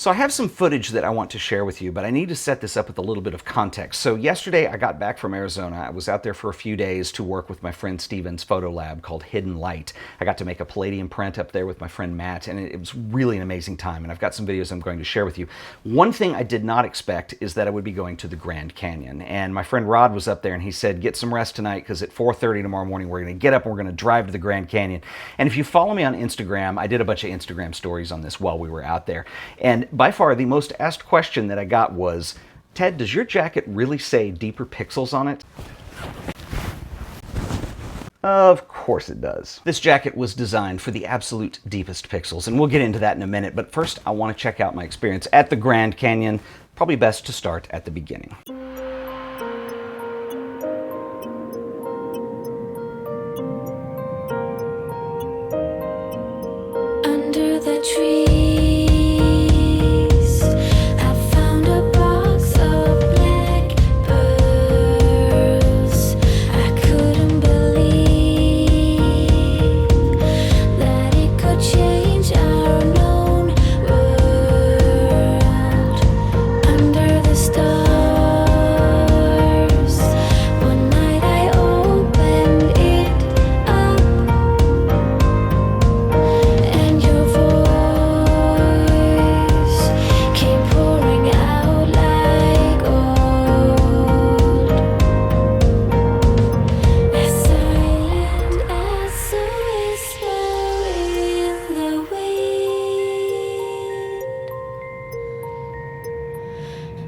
So I have some footage that I want to share with you, but I need to set this up with a little bit of context. So yesterday I got back from Arizona. I was out there for a few days to work with my friend Steven's photo lab called Hidden Light. I got to make a palladium print up there with my friend Matt, and it was really an amazing time, and I've got some videos I'm going to share with you. One thing I did not expect is that I would be going to the Grand Canyon, and my friend Rod was up there and he said, get some rest tonight because at 4:30 tomorrow morning we're going to get up and we're going to drive to the Grand Canyon. And if you follow me on Instagram, I did a bunch of Instagram stories on this while we were out there, and by far the most asked question that I got was, Ted, does your jacket really say deeper pixels on it? Of course it does. This jacket was designed for the absolute deepest pixels, and we'll get into that in a minute, but first I want to check out my experience at the Grand Canyon. Probably best to start at the beginning. Under the tree.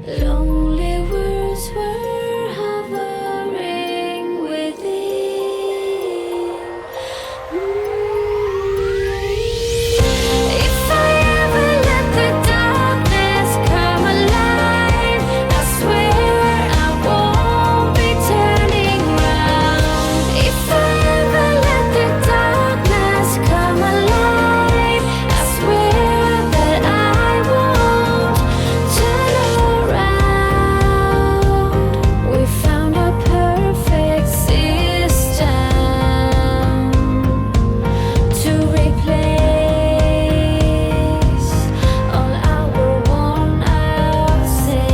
Lonely words were hovering within. If I ever let the darkness come alive, I swear I won't be turning round. If I ever let the darkness come alive, I swear that I won't turn around. We found a perfect system to replace all our worn out sins.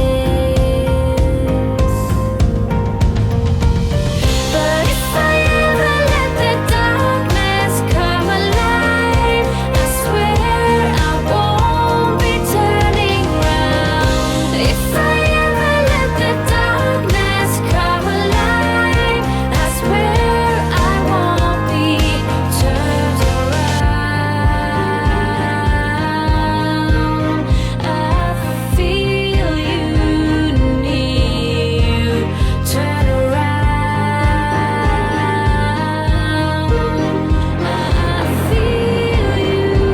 But if I ever let the darkness come alive, I swear I won't be turning round. If I ever let the darkness come alive, I swear I won't be turned around. I feel you near, turn around. I feel you near.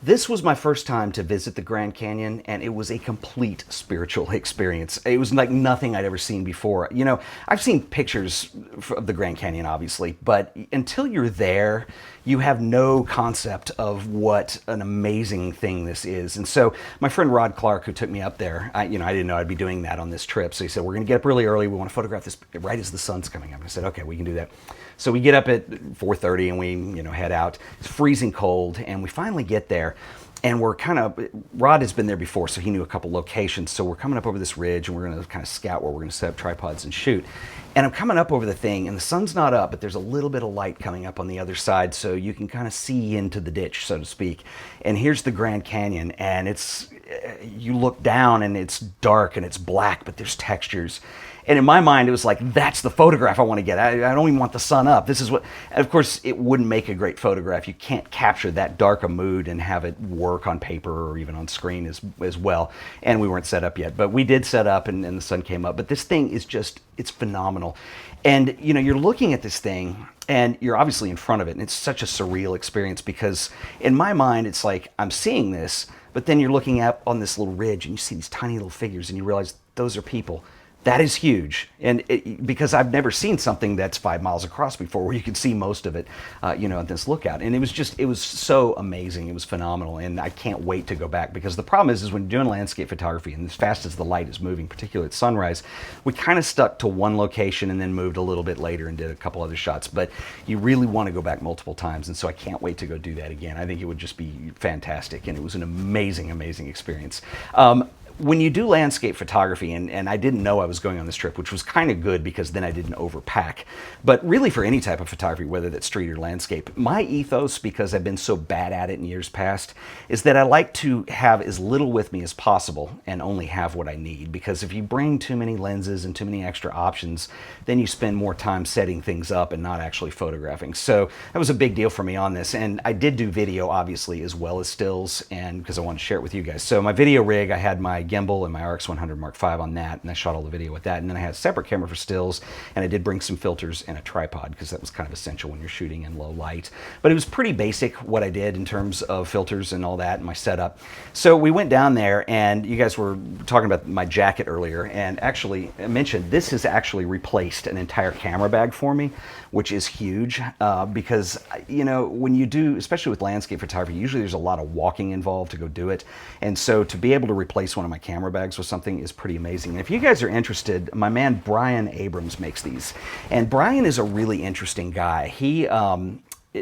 This was my first time to visit the Grand Canyon, and it was a complete spiritual experience. It was like nothing I'd ever seen before. You know, I've seen pictures of the Grand Canyon, obviously, but until you're there, you have no concept of what an amazing thing this is. And so my friend Rod Clark, who took me up there, I didn't know I'd be doing that on this trip. So he said, we're going to get up really early. We want to photograph this right as the sun's coming up. And I said, okay, we can do that. So we get up at 4:30 and we, head out. It's freezing cold, and we finally get there. And we're Rod has been there before, so he knew a couple locations. So we're coming up over this ridge, and we're going to kind of scout where we're going to set up tripods and shoot. And I'm coming up over the thing, and the sun's not up, but there's a little bit of light coming up on the other side, so you can kind of see into the ditch, so to speak. And here's the Grand Canyon, and you look down, and it's dark, and it's black, but there's textures. And in my mind, it was like, that's the photograph I want to get. I don't even want the sun up. This is what, and of course, it wouldn't make a great photograph. You can't capture that dark a mood and have it work on paper or even on screen as well. And we weren't set up yet, but we did set up, and the sun came up. But this thing is it's phenomenal. And, you're looking at this thing, and you're obviously in front of it, and it's such a surreal experience because in my mind, it's like, I'm seeing this, but then you're looking up on this little ridge, and you see these tiny little figures, and you realize those are people. That is huge, and because I've never seen something that's 5 miles across before, where you can see most of it, at this lookout. And it was so amazing. It was phenomenal, and I can't wait to go back, because the problem is when you're doing landscape photography, and as fast as the light is moving, particularly at sunrise, we kind of stuck to one location and then moved a little bit later and did a couple other shots. But you really want to go back multiple times, and so I can't wait to go do that again. I think it would just be fantastic, and it was an amazing, amazing experience. When you do landscape photography, and I didn't know I was going on this trip, which was kind of good because then I didn't overpack, but really for any type of photography, whether that's street or landscape, my ethos, because I've been so bad at it in years past, is that I like to have as little with me as possible and only have what I need. Because if you bring too many lenses and too many extra options, then you spend more time setting things up and not actually photographing. So that was a big deal for me on this, and I did do video, obviously, as well as stills, and because I wanted to share it with you guys. So my video rig, I had my gimbal and my RX100 Mark V on that, and I shot all the video with that. And then I had a separate camera for stills, and I did bring some filters and a tripod because that was kind of essential when you're shooting in low light. But it was pretty basic what I did in terms of filters and all that and my setup. So we went down there, and you guys were talking about my jacket earlier, and actually I mentioned this has actually replaced an entire camera bag for me, which is huge because when you do, especially with landscape photography, usually there's a lot of walking involved to go do it. And so to be able to replace one of my camera bags with something is pretty amazing. And if you guys are interested, my man Brian Abrams makes these, and Brian is a really interesting guy.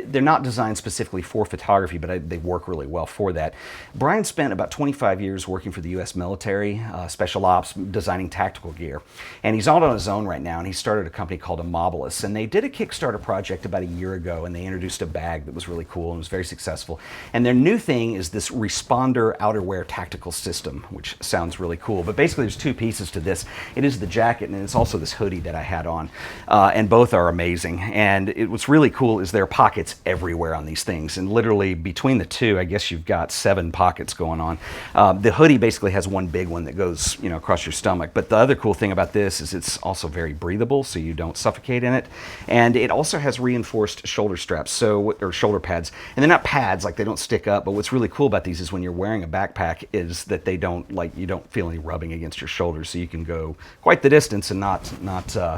They're not designed specifically for photography, but they work really well for that. Brian spent about 25 years working for the U.S. military, special ops, designing tactical gear. And he's all on his own right now, and he started a company called Immobilis. And they did a Kickstarter project about a year ago, and they introduced a bag that was really cool and was very successful. And their new thing is this responder outerwear tactical system, which sounds really cool. But basically, there's two pieces to this. It is the jacket, and it's also this hoodie that I had on. And both are amazing. And what's really cool is their pockets everywhere on these things, and literally between the two, I guess you've got 7 pockets going on. The hoodie basically has one big one that goes across your stomach, but the other cool thing about this is it's also very breathable, so you don't suffocate in it. And it also has reinforced shoulder straps, or shoulder pads, and they're not pads, like they don't stick up, but what's really cool about these is when you're wearing a backpack is that you don't feel any rubbing against your shoulders, so you can go quite the distance and not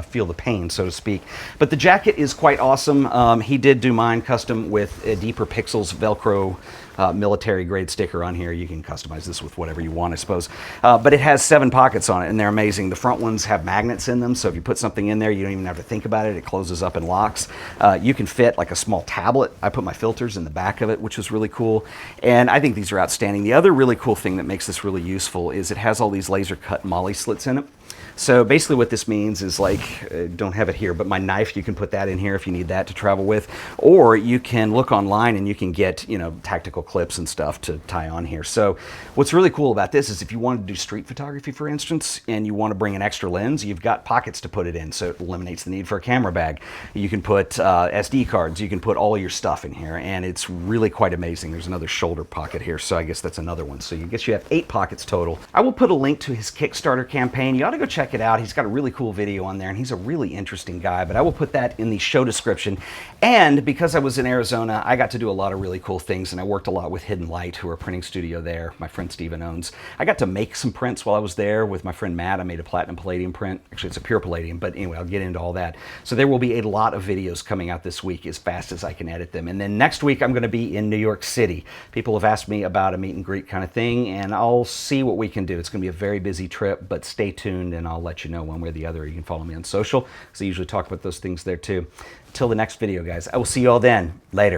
feel the pain, so to speak. But the jacket is quite awesome. He did do mine custom with a Deeper Pixels Velcro military grade sticker on here. You can customize this with whatever you want, I suppose. But it has 7 pockets on it, and they're amazing. The front ones have magnets in them, so if you put something in there, you don't even have to think about it. It closes up and locks. You can fit like a small tablet. I put my filters in the back of it, which was really cool. And I think these are outstanding. The other really cool thing that makes this really useful is it has all these laser cut MOLLE slits in it. So basically what this means is, don't have it here, but my knife, you can put that in here if you need that to travel with, or you can look online and you can get, tactical clips and stuff to tie on here. So what's really cool about this is if you want to do street photography, for instance, and you want to bring an extra lens, you've got pockets to put it in, so it eliminates the need for a camera bag. You can put SD cards, you can put all your stuff in here, and it's really quite amazing. There's another shoulder pocket here, so I guess that's another one. So you have 8 pockets total. I will put a link to his Kickstarter campaign. You ought to go check it out. He's got a really cool video on there, and he's a really interesting guy, but I will put that in the show description. And because I was in Arizona, I got to do a lot of really cool things, and I worked a lot with Hidden Light, who are a printing studio there, my friend Steven owns. I got to make some prints while I was there with my friend Matt. I made a platinum palladium print. Actually, it's a pure palladium, but anyway, I'll get into all that. So there will be a lot of videos coming out this week as fast as I can edit them. And then next week, I'm going to be in New York City. People have asked me about a meet and greet kind of thing, and I'll see what we can do. It's going to be a very busy trip, but stay tuned, and I'll let you know one way or the other. You can follow me on social, because I usually talk about those things there too. Until the next video, guys, I will see you all then. Later.